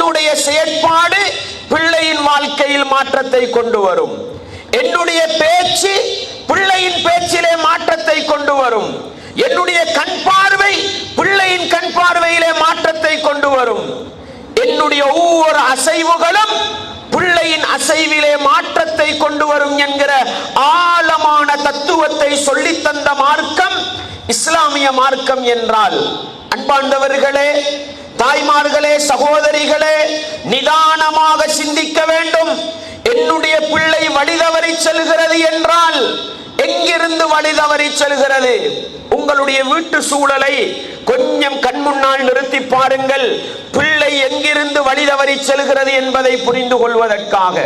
என்னுடைய செயற்பாடு பிள்ளையின் வாழ்க்கையில் மாற்றத்தை கொண்டு வரும். என்னுடைய பேச்சு பிள்ளையின் பேச்சிலே மாற்றத்தை கொண்டு வரும். என்னுடைய கண் பார்வை பிள்ளையின் கண் பார்வையிலே மாற்றத்தை கொண்டு வரும். என்னுடைய ஒவ்வொரு அசைவுகளும் பிள்ளையின் அசைவிலே மாற்றத்தை கொண்டு வரும் என்கிற ஆழமான தத்துவத்தை சொல்லித் தந்த மார்க்கம் இஸ்லாமிய மார்க்கம் என்றால், அன்பார்ந்தவர்களே, தாய்மார்களே, சகோதரிகளே, நிதானமாக சிந்திக்க வேண்டும். என்னுடைய பிள்ளை வழிதவறி செல்கிறது என்றால் எங்கிருந்து வழிதவறி செல்கிறது? உங்களுடைய வீட்டு சூழலை கொஞ்சம் கண்முன்னால் நிறுத்தி பாருங்கள். பிள்ளை எங்கிருந்து வழிதவறி செல்கிறது என்பதை புரிந்து கொள்வதற்காக.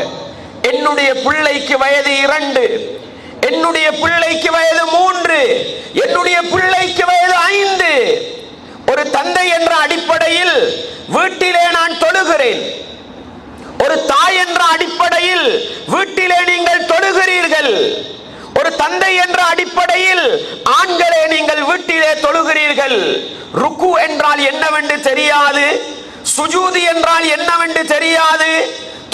என்னுடைய பிள்ளைக்கு வயது 2, என்னுடைய பிள்ளைக்கு வயது 3, என்னுடைய பிள்ளைக்கு வயது 5. ஒரு தந்தை என்ற அடிப்படையில் வீட்டிலே நான் தொழுகிறேன். ஒரு தாய் என்ற அடிப்படையில் வீட்டிலே நீங்கள் தொழுகிறீர்கள். ஒரு தந்தை என்ற அடிப்படையில் ஆண்களே நீங்கள் வீட்டிலே தொழுகிறீர்கள். ருக்கு என்றால் என்னவென்று தெரியாது, சுஜூது என்றால் என்னவென்று தெரியாது,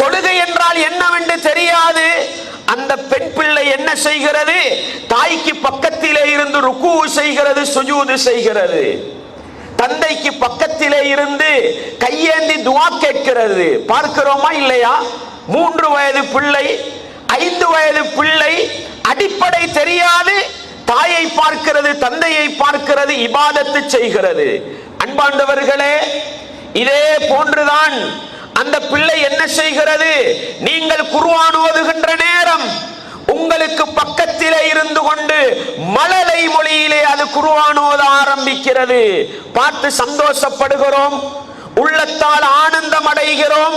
தொழுகை என்றால் என்னவென்று தெரியாது. அந்த பெண் பிள்ளை என்ன செய்கிறது? தாய்க்கு பக்கத்திலே இருந்து ருக்கு செய்கிறது, சுஜூது செய்கிறது. தந்தைக்கு பக்கத்திலே இருந்து கையேந்தி துஆ கேட்கிறது. பார்க்கிறோமா இல்லையா? 3 வயது பிள்ளை, 5 வயது பிள்ளை, அடிப்படை தெரியாது, தாயை பார்க்கிறது, தந்தையை பார்க்கிறது, இபாதத்து செய்கிறது. அன்பார்ந்தவர்களே, இதே போன்றுதான் அந்த பிள்ளை என்ன செய்கிறது? நீங்கள் குர்ஆன் ஓதுகின்ற நேரம் உங்களுக்கு பக்கத்திலே இருந்து கொண்டு மழலை மொழியிலே அது குர்ஆன் ஓத ஆரம்பிக்கிறது. பார்த்து சந்தோஷப்படுகிறோம், உள்ளத்தால் ஆனந்தம் அடைகிறோம்.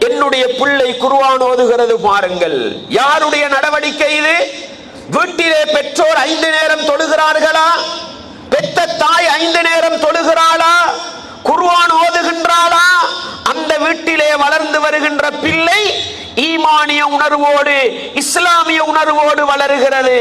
என்னுடைய பிள்ளை குர்ஆன் ஓதுகிறது பாருங்கள். யாருடைய நடவடிக்கை இது? வீட்டிலே பெற்றோர் 5 நேரம் தொழுகிறார்களா? பெற்ற தாய் 5 நேரம் தொழுகிறாளா? குர்ஆன் ஓதுகின்றாளா? அந்த வீட்டிலே வளர்ந்து வருகின்ற பிள்ளை ஈமானிய உணர்வோடு, இஸ்லாமிய உணர்வோடு வளருகிறது.